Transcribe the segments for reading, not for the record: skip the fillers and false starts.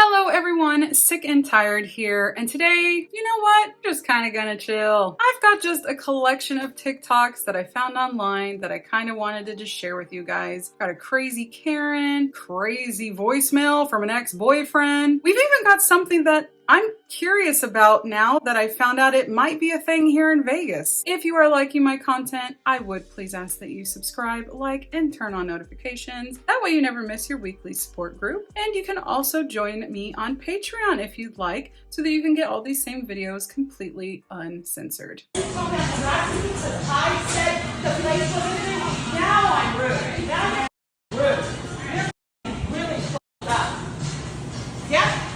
Hello everyone, sick and tired here, and today, you know what? I'm just kind of gonna chill. I've got just a collection of TikToks that I found online that I kind of wanted to just share with you guys. Got a crazy Karen, crazy voicemail from an ex-boyfriend. We've even got something that I'm curious about now that I found out it might be a thing here in Vegas. If you are liking my content, I would please ask that you subscribe, like, and turn on notifications. That way you never miss your weekly support group. And you can also join me on Patreon if you'd like, so that you can get all these same videos completely uncensored. I said the place was now I'm rude. Now you're rude.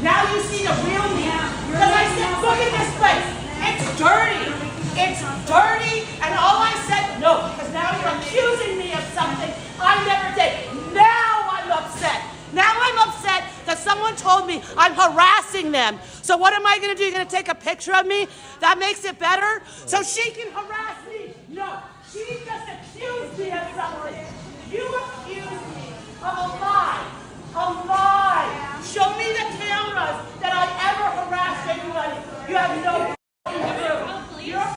Now you see the real me. Because I said, look at this place. It's dirty. It's dirty. And all I said, no, because now you're accusing me of something I never did. Now I'm upset. Now I'm upset that someone told me I'm harassing them. So what am I going to do? You're going to take a picture of me? That makes it better? So she can harass me? No. She just accused me of something. You accused me of a lie. A lie. Show me the cameras that I ever harassed anybody. You have no clue. You're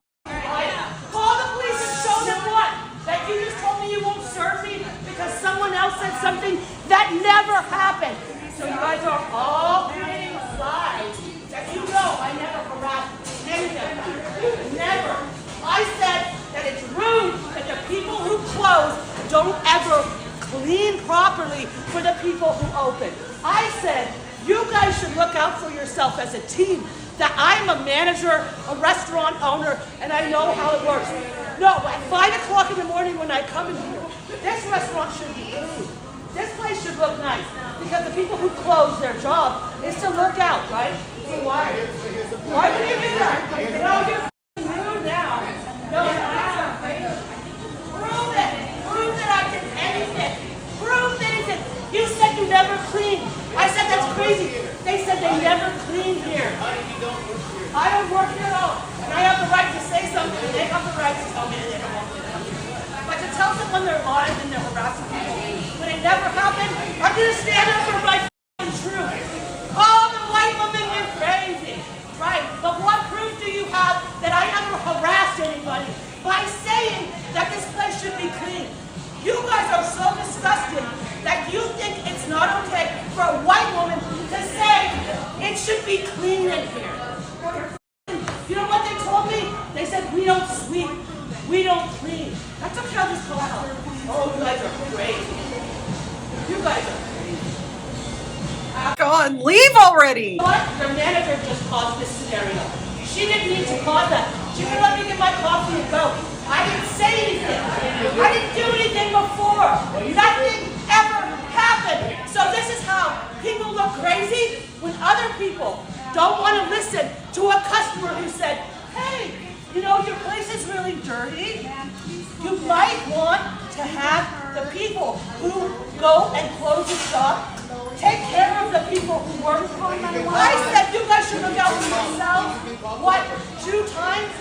call the police and show them what? That you just told me you won't serve me because someone else said something that never happened. So you guys are all creating lies that you know I never harassed any of you. Never. I said that it's rude that the people who close don't ever clean properly for the people who open. I said, you guys should look out for yourself as a team. That I'm a manager, a restaurant owner, and I know how it works. No, at 5 o'clock in the morning when I come in here, this restaurant should be clean. This place should look nice. Because the people who close their job is to look out, right? So why would you do that? No, you're rude now. No, prove it. Prove that I did anything. Prove anything. You said you never clean. I said that's crazy. They said they never clean here. I don't work here at all. And I have the right to say something, and they have the right to tell me that they don't want me to come here. But to tell someone they're lying and they're harassing people when it never happened, I'm going to stand up for my truth. Oh, the white woman, you're crazy. Right. But what proof do you have that I ever harassed anybody by saying that this place should be clean? You guys are so disgusting that you think it's not okay for a white woman to say it should be clean in here. You know what they told me? They said, we don't sweep, we don't clean. That's okay, I'll just go out. Oh, you guys are crazy. You guys are crazy. God, leave already! What? Your manager just caused this scenario. She didn't need to cause that. She could let me get my coffee and go. I didn't say anything. I didn't do anything before. Nothing ever happened. So this is how people look crazy when other people don't want to listen to a customer who said, hey, you know, your place is really dirty. You might want to have the people who go and close the shop take care of the people who work. I said you guys should look out for yourselves. What, 2 times?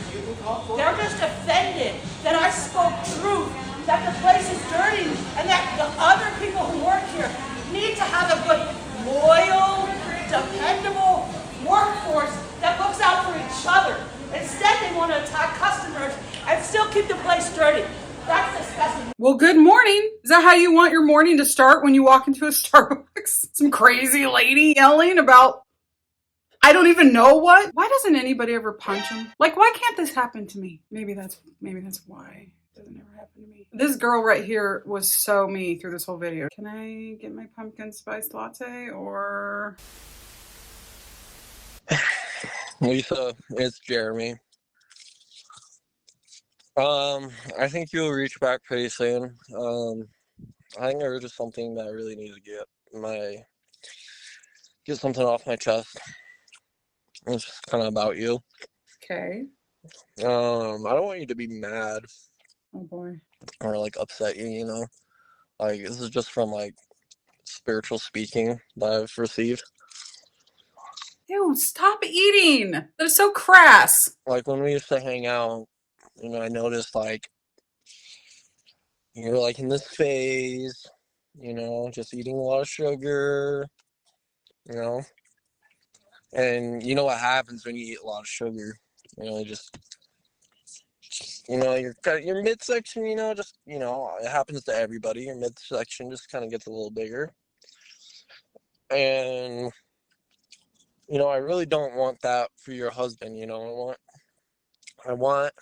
They're just offended that I spoke truth, that the place is dirty, and that the other people who work here need to have a good, loyal, dependable workforce that looks out for each other. Instead, they want to attack customers and still keep the place dirty. That's disgusting. Well, good morning. Is that how you want your morning to start when you walk into a Starbucks? Some crazy lady yelling about I don't even know what? Why doesn't anybody ever punch him? Like, why can't this happen to me? Maybe that's why it doesn't ever happen to me. This girl right here was so me through this whole video. Can I get my pumpkin spice latte or... Lisa, it's Jeremy. I think you'll reach back pretty soon. I think there was just something that I really need to get something off my chest. It's just kind of about you. Okay. I don't want you to be mad. Oh boy. Or like upset you, you know? Like, this is just from like spiritual speaking that I've received. Ew, stop eating. That is so crass. Like when we used to hang out, you know, I noticed like you're like in this phase, you know, just eating a lot of sugar, you know. And you know what happens when you eat a lot of sugar? Just your midsection, it happens to everybody. Your midsection just kind of gets a little bigger. And I really don't want that for your husband. I want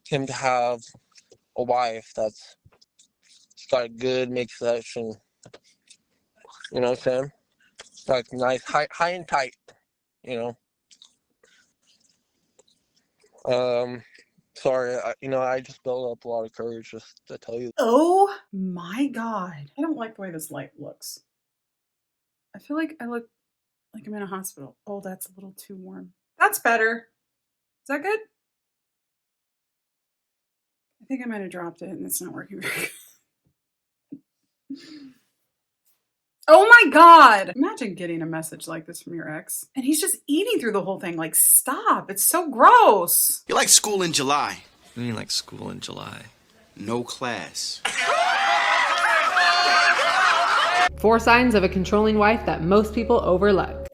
him to have a wife that's got a good midsection. You know what I'm saying? Like nice, high and tight. You know. Sorry, I just built up a lot of courage just to tell you. Oh my God. I don't like the way this light looks. I feel like I look like I'm in a hospital. Oh, that's a little too warm. That's better. Is that good? I think I might have dropped it and it's not working very good. Oh my God. Imagine getting a message like this from your ex and he's just eating through the whole thing. Like, stop. It's so gross. You're like school in July. What do you mean like school in July? No class. 4 signs of a controlling wife that most people overlook.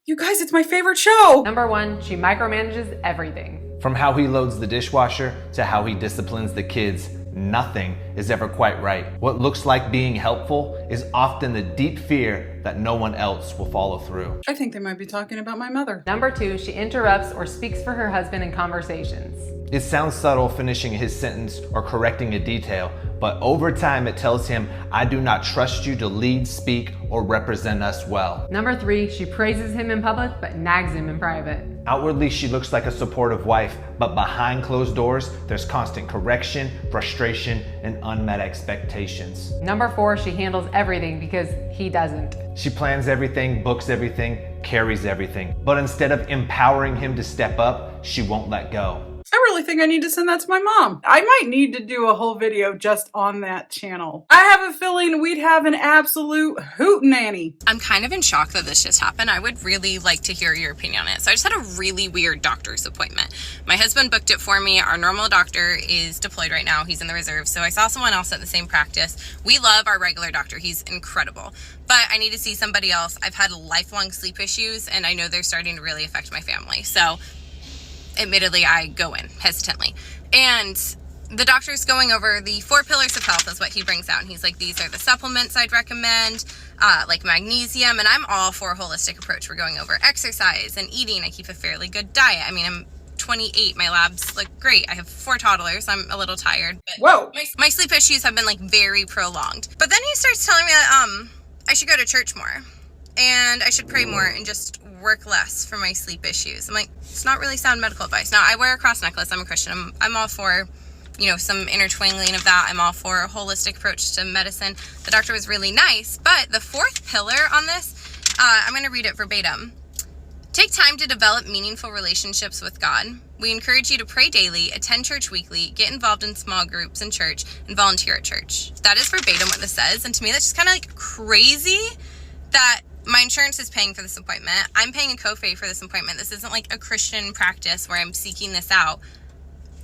You guys, it's my favorite show. Number 1, she micromanages everything. From how he loads the dishwasher to how he disciplines the kids, nothing is ever quite right. What looks like being helpful is often the deep fear that no one else will follow through. I think they might be talking about my mother. Number 2, she interrupts or speaks for her husband in conversations. It sounds subtle finishing his sentence or correcting a detail, but over time it tells him, I do not trust you to lead, speak, or represent us well. Number 3, she praises him in public but nags him in private. Outwardly, she looks like a supportive wife, but behind closed doors, there's constant correction, frustration, and unmet expectations. Number 4, she handles everything because he doesn't. She plans everything, books everything, carries everything. But instead of empowering him to step up, she won't let go. I really think I need to send that to my mom. I might need to do a whole video just on that channel. I have a feeling we'd have an absolute hootenanny. I'm kind of in shock that this just happened. I would really like to hear your opinion on it. So I just had a really weird doctor's appointment. My husband booked it for me. Our normal doctor is deployed right now. He's in the reserve. So I saw someone else at the same practice. We love our regular doctor. He's incredible. But I need to see somebody else. I've had lifelong sleep issues and I know they're starting to really affect my family. So admittedly, I go in hesitantly. And the doctor's going over the 4 pillars of health is what he brings out. And he's like, these are the supplements I'd recommend, like magnesium. And I'm all for a holistic approach. We're going over exercise and eating. I keep a fairly good diet. I mean, I'm 28. My labs look great. I have 4 toddlers. I'm a little tired. But whoa. My sleep issues have been like very prolonged. But then he starts telling me that I should go to church more. And I should pray more and just work less for my sleep issues. I'm like, it's not really sound medical advice. Now, I wear a cross necklace. I'm a Christian. I'm all for, some intertwining of that. I'm all for a holistic approach to medicine. The doctor was really nice. But the 4th pillar on this, I'm going to read it verbatim. Take time to develop meaningful relationships with God. We encourage you to pray daily, attend church weekly, get involved in small groups in church, and volunteer at church. That is verbatim what this says. And to me, that's just kind of like crazy that my insurance is paying for this appointment. I'm paying a copay for this appointment. This isn't like a Christian practice where I'm seeking this out.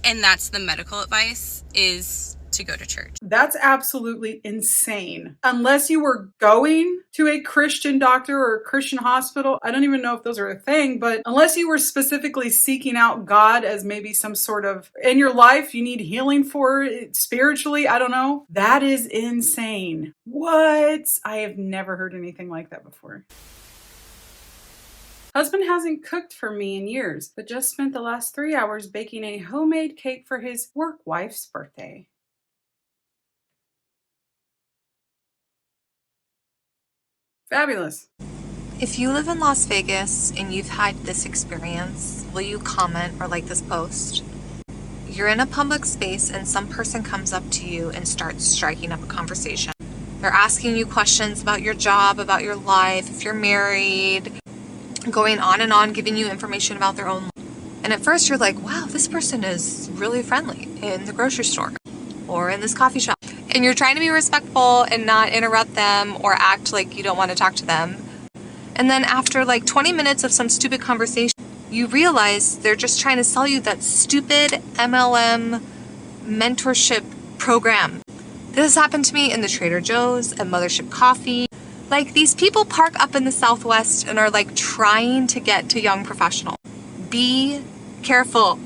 And that's the medical advice, is to go to church. That's absolutely insane. Unless you were going to a Christian doctor or a Christian hospital, I don't even know if those are a thing, but unless you were specifically seeking out God as maybe some sort of, in your life, you need healing for it spiritually, I don't know. That is insane. What? I have never heard anything like that before. Husband hasn't cooked for me in years, but just spent the last 3 hours baking a homemade cake for his work wife's birthday. Fabulous. If you live in Las Vegas and you've had this experience, will you comment or like this post? You're in a public space and some person comes up to you and starts striking up a conversation. They're asking you questions about your job, about your life, if you're married, going on and on, giving you information about their own life. And at first you're like, wow, this person is really friendly in the grocery store or in this coffee shop. And you're trying to be respectful and not interrupt them or act like you don't want to talk to them. And then after like 20 minutes of some stupid conversation, you realize they're just trying to sell you that stupid MLM mentorship program. This happened to me in the Trader Joe's, at Mothership Coffee. Like, these people park up in the Southwest and are like trying to get to young professional. Be careful.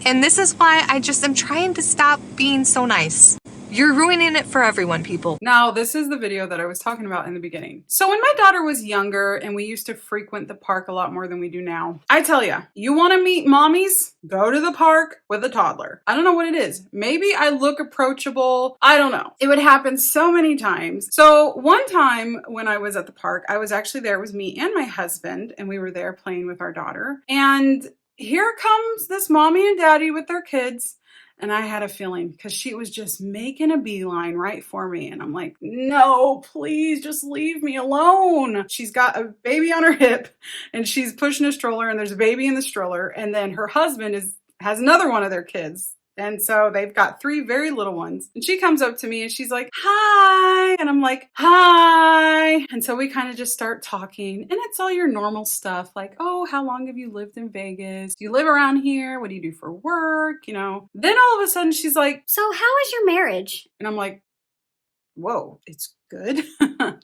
And this is why I just am trying to stop being so nice. You're ruining it for everyone, people. Now, this is the video that I was talking about in the beginning. So when my daughter was younger and we used to frequent the park a lot more than we do now, I tell you want to meet mommies? Go to the park with a toddler. I don't know what it is. Maybe I look approachable. I don't know. It would happen so many times. So one time when I was at the park, I was actually there. It was me and my husband, and we were there playing with our daughter. And here comes this mommy and daddy with their kids. And I had a feeling because she was just making a beeline right for me. And I'm like, no, please just leave me alone. She's got a baby on her hip and she's pushing a stroller, and there's a baby in the stroller. And then her husband has another one of their kids. And so they've got 3 very little ones. And she comes up to me and she's like, hi. And I'm like, hi. And so we kind of just start talking. And it's all your normal stuff like, oh, how long have you lived in Vegas? Do you live around here? What do you do for work? You know, then all of a sudden she's like, so how is your marriage? And I'm like, whoa, it's good.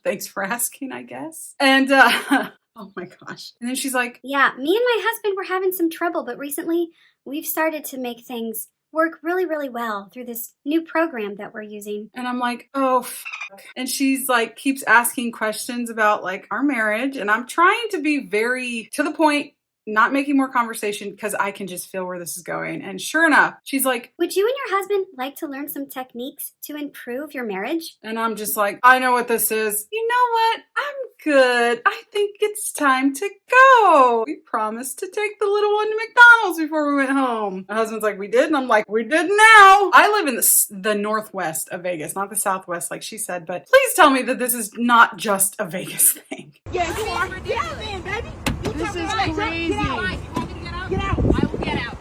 Thanks for asking, I guess. And, oh my gosh. And then she's like, yeah, me and my husband were having some trouble, but recently we've started to make things work really, really well through this new program that we're using. And I'm like, oh, fuck. And she's like, keeps asking questions about like our marriage. And I'm trying to be very to the point, not making more conversation because I can just feel where this is going. And sure enough, she's like, would you and your husband like to learn some techniques to improve your marriage? And I'm just like, I know what this is. You know what? I'm good. I think it's time to go. We promised to take the little one to McDonald's before we went home. My husband's like, we did? And I'm like, we did now. I live in the northwest of Vegas, not the southwest like she said, but please tell me that this is not just a Vegas thing. Yes, you are. Get out then, baby. This is crazy. Get out. Get out. I will get out.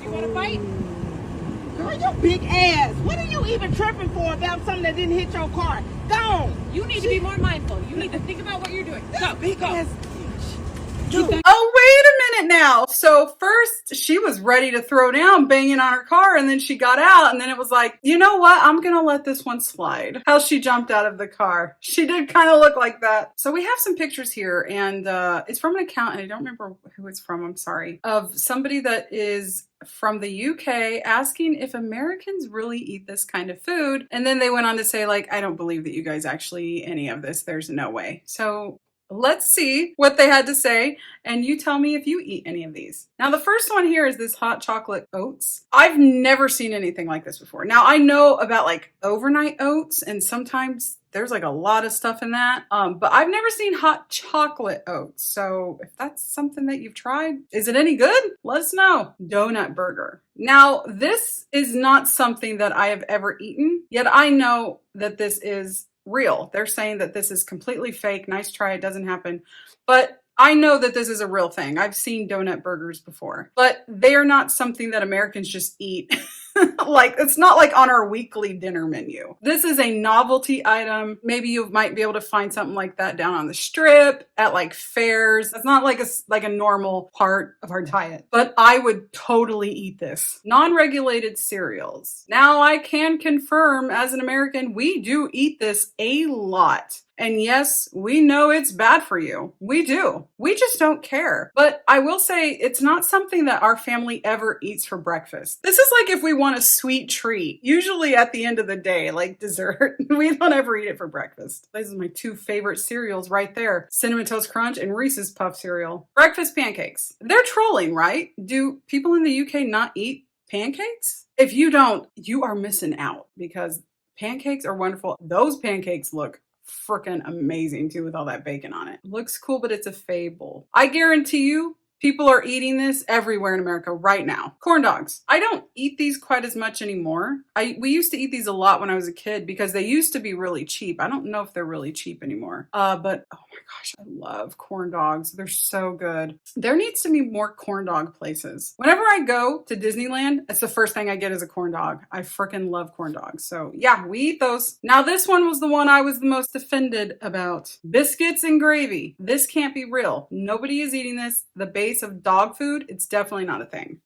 You want to fight? Girl, you big ass. What are you even tripping for about something that didn't hit your car? Go on. You need to be more mindful. You need to think about what you're doing. Go, Big go. ass. Oh, wait a minute now. So first she was ready to throw down banging on her car, and then she got out, and then it was like, you know what? I'm going to let this one slide. How she jumped out of the car. She did kind of look like that. So we have some pictures here, and it's from an account, and I don't remember who it's from. I'm sorry. Of somebody that is from the UK asking if Americans really eat this kind of food. And then they went on to say, like, I don't believe that you guys actually eat any of this. There's no way. So let's see what they had to say, and you tell me if you eat any of these. Now, the first one here is this hot chocolate oats. I've never seen anything like this before. Now, I know about like overnight oats, and sometimes there's like a lot of stuff in that, but I've never seen hot chocolate oats. So if that's something that you've tried, is it any good? Let us know. Donut burger. Now, this is not something that I have ever eaten, yet I know that this is real. They're saying that this is completely fake. Nice try. It doesn't happen. But I know that this is a real thing. I've seen donut burgers before, but they are not something that Americans just eat. Like, it's not like on our weekly dinner menu. This is a novelty item. Maybe you might be able to find something like that down on the strip at like fairs. It's not like a normal part of our diet, but I would totally eat this. Non-regulated cereals. Now, I can confirm as an American, we do eat this a lot. And yes, we know it's bad for you. We do. We just don't care. But I will say it's not something that our family ever eats for breakfast. This is like if we want a sweet treat, usually at the end of the day, like dessert. We don't ever eat it for breakfast. These are my 2 favorite cereals right there. Cinnamon Toast Crunch and Reese's Puff cereal. Breakfast pancakes. They're trolling, right? Do people in the UK not eat pancakes? If you don't, you are missing out because pancakes are wonderful. Those pancakes look freaking amazing too with all that bacon on it. Looks cool, but it's a fable. I guarantee you people are eating this everywhere in America right now. Corn dogs. I don't eat these quite as much anymore. We used to eat these a lot when I was a kid because they used to be really cheap. I don't know if they're really cheap anymore. But oh my gosh, I love corn dogs. They're so good. There needs to be more corn dog places. Whenever I go to Disneyland, that's the first thing I get is a corn dog. I freaking love corn dogs. So yeah, we eat those. Now this one was the one I was the most offended about. Biscuits and gravy. This can't be real. Nobody is eating this. The base of dog food, it's definitely not a thing.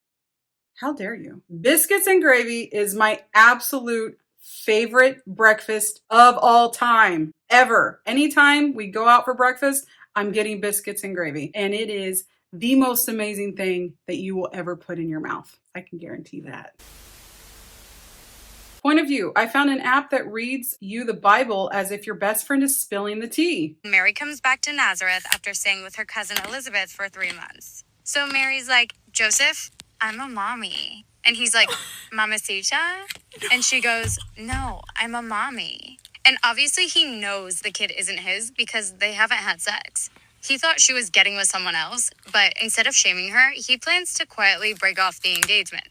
How dare you? Biscuits and gravy is my absolute favorite breakfast of all time. ever. Anytime we go out for breakfast, I'm getting biscuits and gravy. And it is the most amazing thing that you will ever put in your mouth. I can guarantee that. Point of view. I found an app that reads you the Bible as if your best friend is spilling the tea. Mary comes back to Nazareth after staying with her cousin Elizabeth for 3 months. So Mary's like, Joseph, I'm a mommy. And he's like, Mamacita? And she goes, no, I'm a mommy. And obviously he knows the kid isn't his because they haven't had sex. He thought she was getting with someone else, but instead of shaming her, he plans to quietly break off the engagement.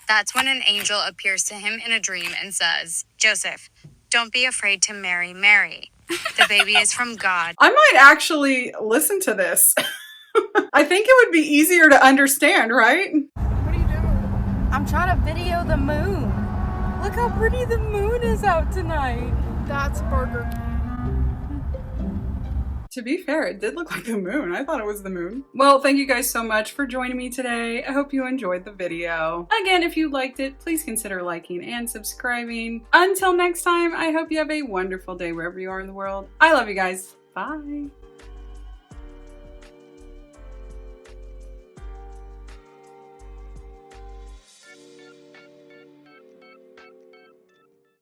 That's when an angel appears to him in a dream and says, Joseph, don't be afraid to marry Mary. The baby is from God. I might actually listen to this. I think it would be easier to understand, right? What are you doing? I'm trying to video the moon. Look how pretty the moon is out tonight. That's Burger King. To be fair, it did look like the moon. I thought it was the moon. Well, thank you guys so much for joining me today. I hope you enjoyed the video. Again, if you liked it, please consider liking and subscribing. Until next time, I hope you have a wonderful day wherever you are in the world. I love you guys. Bye.